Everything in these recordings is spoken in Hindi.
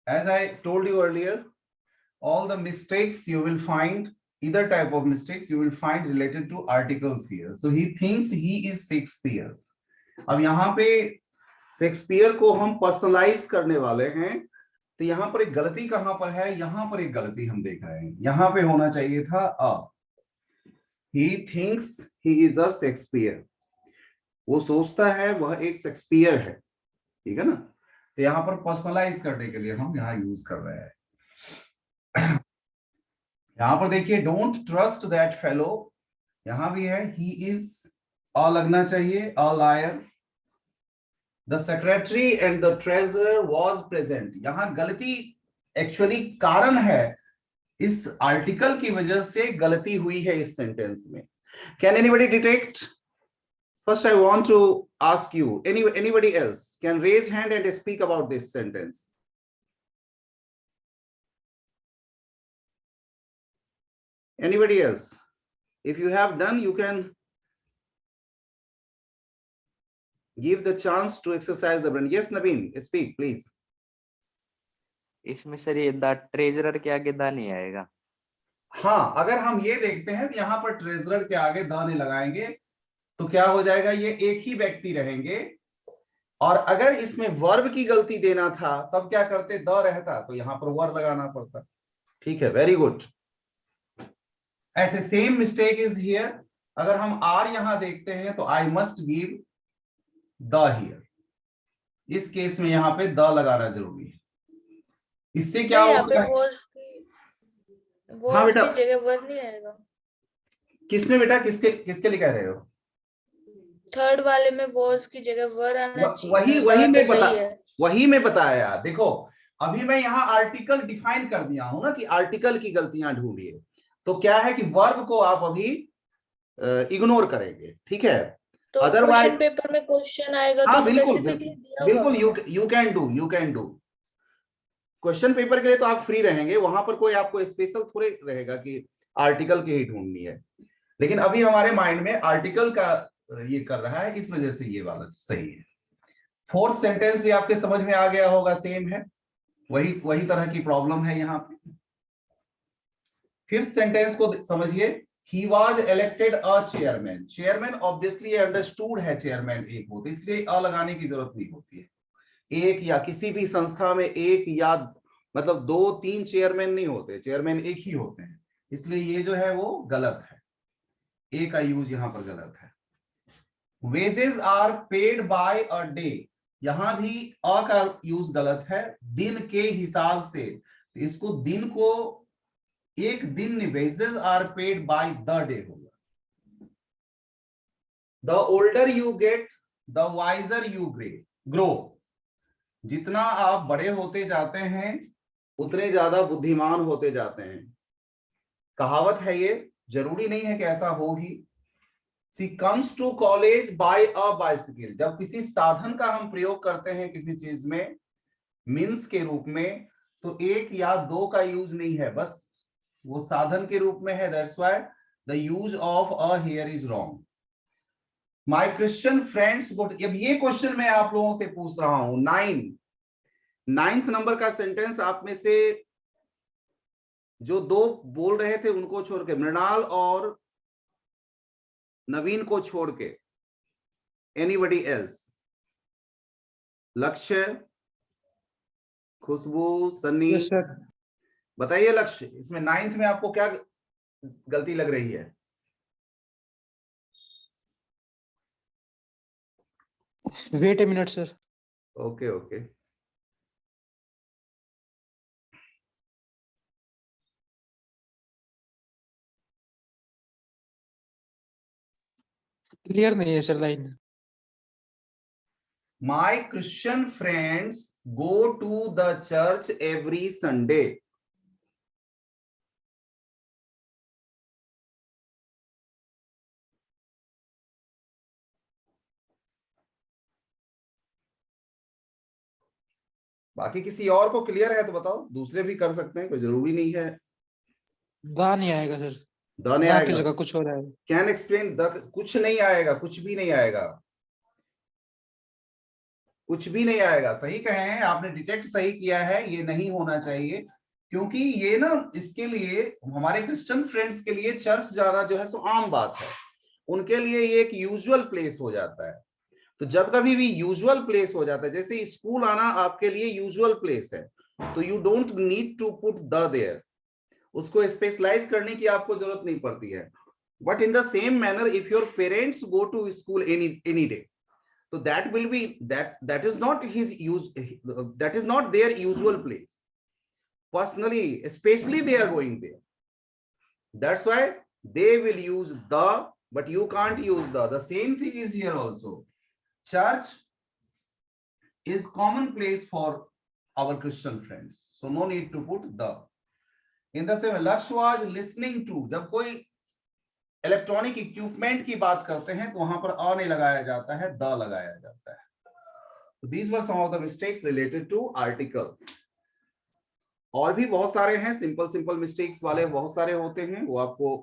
as I told you earlier, all the mistakes you will find, either type of mistakes you will find related to articles here. So he thinks he is Shakespeare. अब यहाँ पे शेक्सपियर को हम पर्सनलाइज करने वाले हैं, तो यहाँ पर एक गलती कहां पर है, यहाँ पर एक गलती हम देख रहे हैं, यहाँ पे होना चाहिए था he thinks he is a Shakespeare, वो सोचता है वह एक शेक्सपियर है, ठीक है ना। तो यहाँ पर पर्सनलाइज करने के लिए हम यहाँ यूज कर रहे हैं। यहाँ पर देखिए डोंट ट्रस्ट दैट फेलो, यहाँ भी है ही इज अ लगना चाहिए, a liar. The secretary and the treasurer was present, यहाँ गलती एक्चुअली कारण है, इस आर्टिकल की वजह से गलती हुई है इस सेंटेंस में। Can anybody detect? First, I want to ask you, anybody else can raise hand and speak about this sentence. Anybody else? If you have done, you can give the chance to exercise the brain. Yes, Naveen, speak, please. इसमें सर ये द ट्रेजरर के आगे द नहीं आएगा। हाँ, अगर हम ये देखते हैं तो यहाँ पर ट्रेजरर के आगे द नहीं लगाएंगे तो क्या हो जाएगा, ये एक ही व्यक्ति रहेंगे। और अगर इसमें वर्ब की गलती देना था तब क्या करते, द रहता तो यहां पर वर्ब लगाना पड़ता। ठीक है, वेरी गुड। ऐसे सेम मिस्टेक इज हियर, अगर हम आर यहां देखते हैं तो I must give the here, इस केस में यहां पे द लगाना जरूरी है। इससे क्या होगा, हाँ बेटा, जगह वर्ब नहीं आएगा। किसमें बेटा, किसके लिए कह रहे हो? थर्ड वाले में वॉज की जगह वर आना चाहिए। वही मैं बताया। देखो अभी मैं यहाँ आर्टिकल डिफाइन कर दिया हूं ना कि आर्टिकल की गलतियां ढूंढिए, तो क्या है कि वर्ब को आप अभी इग्नोर करेंगे, ठीक है। तो अदरवाइज पेपर में क्वेश्चन आएगा हाँ, तो बिल्कुल you can do question paper के लिए तो आप फ्री रहेंगे, वहां पर कोई आपको स्पेशल थोड़े रहेगा कि आर्टिकल की ही ढूंढनी है। लेकिन अभी हमारे माइंड में आर्टिकल का ये कर रहा है, इस वजह से ये वाला सही है। फोर्थ सेंटेंस भी आपके समझ में आ गया होगा, सेम है, वही तरह की प्रॉब्लम है यहाँ पे। फिफ्थ सेंटेंस को समझिए, he was elected a chairman। Chairman obviously understood है, चेयरमैन एक होते, इसलिए अ लगाने की जरूरत नहीं होती है। एक या किसी भी संस्था में एक या मतलब 2-3 चेयरमैन नहीं होते, चेयरमैन एक ही होते हैं, इसलिए ये जो है वो गलत है, ए का यूज यहाँ पर गलत है। Wages are paid by a day, यहां भी अ का यूज गलत है, दिन के हिसाब से, तो इसको दिन को एक दिन, wages are paid by the day होगा। The older you get the wiser you grow, जितना आप बड़े होते जाते हैं उतने ज्यादा बुद्धिमान होते जाते हैं। कहावत है ये, जरूरी नहीं है कि ऐसा हो ही। She comes to college by a bicycle, जब किसी साधन का हम प्रयोग करते हैं किसी चीज में मीन्स के रूप में, तो एक या दो का यूज नहीं है, बस वो साधन के रूप में है। That's why the use of a here is wrong. My Christian friends go, अब ये क्वेश्चन मैं आप लोगों से पूछ रहा हूं, 9th नंबर का सेंटेंस आप में से जो दो बोल रहे थे उनको छोड़ के, मृणाल और नवीन को छोड़ के, एनीबडी एल्स? लक्ष्य, खुशबू, सन्नी, बताइए लक्ष्य, इसमें 9th में आपको क्या गलती लग रही है? Wait a minute sir. Okay okay, clear नहीं है sir line. My Christian friends go to the church every Sunday. बाकी किसी और को क्लियर है तो बताओ, दूसरे भी कर सकते हैं, कोई जरूरी नहीं है। दा नहीं आएगा सर, द नहीं दा की आएगा, जगह कुछ हो रहा है। कैन एक्सप्लेन द, कुछ नहीं आएगा, कुछ भी नहीं आएगा। कुछ भी नहीं आएगा। सही कहे हैं आपने, डिटेक्ट सही किया है, ये नहीं होना चाहिए, क्योंकि ये ना इसके लिए हमारे क्रिश्चियन फ्रेंड्स के लिए चर्च जाना जो है सो आम बात है, उनके लिए ये एक यूजुअल प्लेस हो जाता है। तो जब कभी भी यूजुअल प्लेस हो जाता है, जैसे स्कूल आना आपके लिए यूजुअल प्लेस है, तो you don't need to put the there, उसको स्पेशलाइज करने की आपको जरूरत नहीं पड़ती है। But in the same manner if your parents go to school any day, so that will be that is not his use, that is not their usual place. Personally, especially they are going there, that's why they will use the, but you can't use the same thing is here also. Church is common place for our Christian friends, so no need to put the. In the same, Laksh was listening to, जब कोई इलेक्ट्रॉनिक इक्विपमेंट की बात करते हैं तो वहां पर अ नहीं लगाया जाता है, द लगाया जाता है। So these were some of the mistakes related to articles. और भी बहुत सारे हैं, सिंपल मिस्टेक्स वाले बहुत सारे होते हैं, वो आपको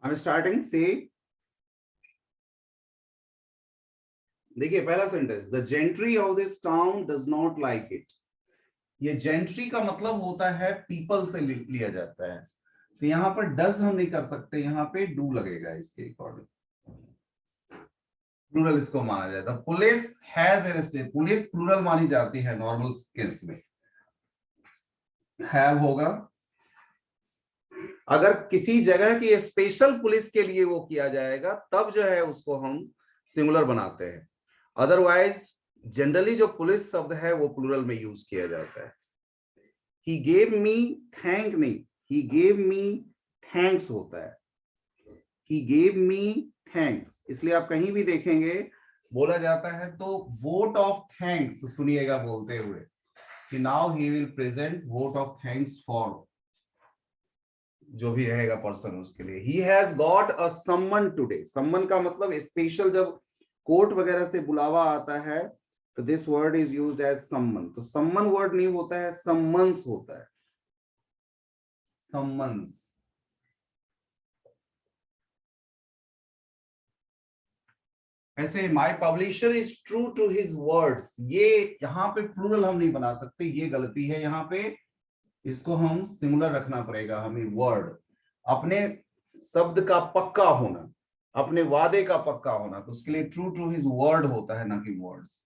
I'm starting say, देखिए पहला sentence, the gentry of this town does not like it. ये जेंट्री का मतलब होता है पीपल से लिया जाता है, तो यहाँ पर डज हम नहीं कर सकते, यहाँ पे डू लगेगा इसके अकॉर्डिंग, प्लूरल इसको माना जाता है। Police has arrested, police plural मानी जाती है नॉर्मल केस में, हैव होगा। अगर किसी जगह की स्पेशल पुलिस के लिए वो किया जाएगा तब जो है उसको हम सिंगुलर बनाते हैं, अदरवाइज जनरली जो पुलिस शब्द है वो प्लूरल में यूज किया जाता है। ही गेव मी थैंक नहीं, ही गेव मी थैंक्स होता है, ही गेव मी थैंक्स। इसलिए आप कहीं भी देखेंगे बोला जाता है तो वोट ऑफ थैंक्स सुनिएगा बोलते हुए, कि now he will present vote of thanks for जो भी रहेगा पर्सन उसके लिए। ही हैज गॉट अ सम्मन टुडे। सम्मन का मतलब स्पेशल, जब कोर्ट वगैरह से बुलावा आता है तो this word is used as summon. तो सम्मन वर्ड नहीं होता है, सम्मन्स होता है, सम्मन्स। ऐसे my publisher is true to his words, ये यहाँ पे प्लूरल हम नहीं बना सकते, ये गलती है। यहाँ पे इसको हम सिंगुलर रखना पड़ेगा हमें। वर्ड, अपने शब्द का पक्का होना, अपने वादे का पक्का होना, तो उसके लिए ट्रू टू हिज वर्ड होता है, ना कि words.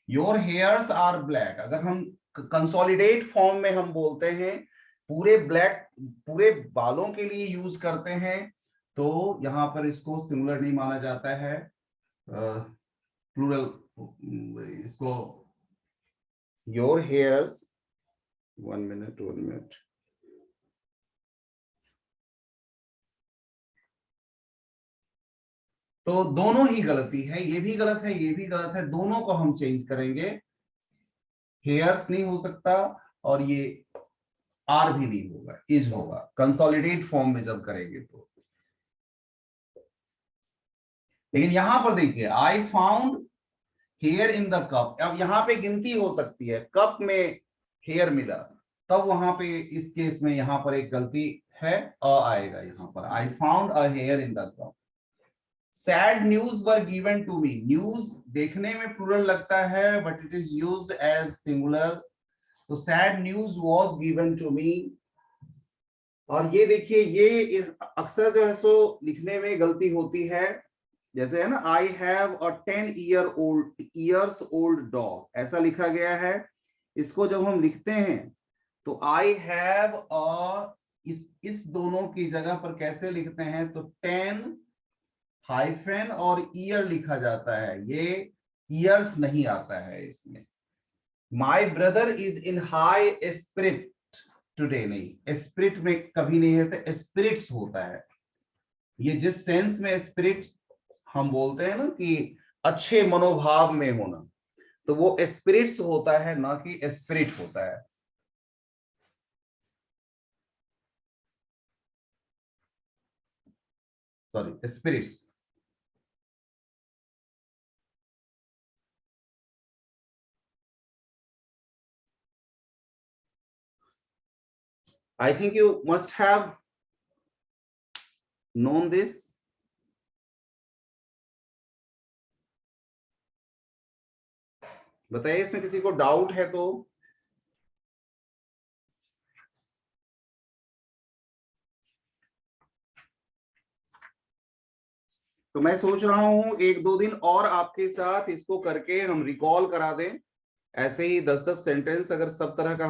Your hairs are black, अगर हम कंसोलिडेट फॉर्म में हम बोलते हैं, पूरे ब्लैक, पूरे बालों के लिए यूज करते हैं, तो यहां पर इसको सिंगुलर नहीं माना जाता है, प्लूरल इसको। योर हेयर्स, 1 मिनट, तो दोनों ही गलती है, ये भी गलत है, ये भी गलत है, दोनों को हम चेंज करेंगे। हेयर्स नहीं हो सकता और ये आर भी नहीं होगा, इज होगा कंसोलिडेट फॉर्म में जब करेंगे तो। लेकिन यहां पर देखिए, I found here in the cup, अब यहां पे गिनती हो सकती है, कप में हेयर मिला, तब वहां पे इस केस में यहां पर एक गलती है, अ आएगा यहां पर। I found a hair in the cup. Sad news were given to me, news देखने में प्लूरल लगता है but it is used as singular, तो sad news was given to me. और ये देखिए, ये अक्सर जो है सो लिखने में गलती होती है, जैसे है ना, I have a 10 years old dog, ऐसा लिखा गया है। इसको जब हम लिखते हैं तो आई हैव अ, इस दोनों की जगह पर कैसे लिखते हैं, तो 10 हाइफन और ईयर लिखा जाता है, ये ईयर्स नहीं आता है इसमें। My brother is in high spirit today, नहीं, स्पिरिट में कभी नहीं है, स्पिरिट्स होता है। ये जिस सेंस में स्पिरिट हम बोलते हैं ना कि अच्छे मनोभाव में होना, तो वो स्पिरिट्स होता है, ना कि स्पिरिट होता है। Sorry, spirits. I think you must have known this. बताइए इसमें किसी को डाउट है तो मैं सोच रहा हूं 1-2 दिन और आपके साथ इसको करके हम रिकॉल करा दें। ऐसे ही 10-10 सेंटेंस अगर सब तरह का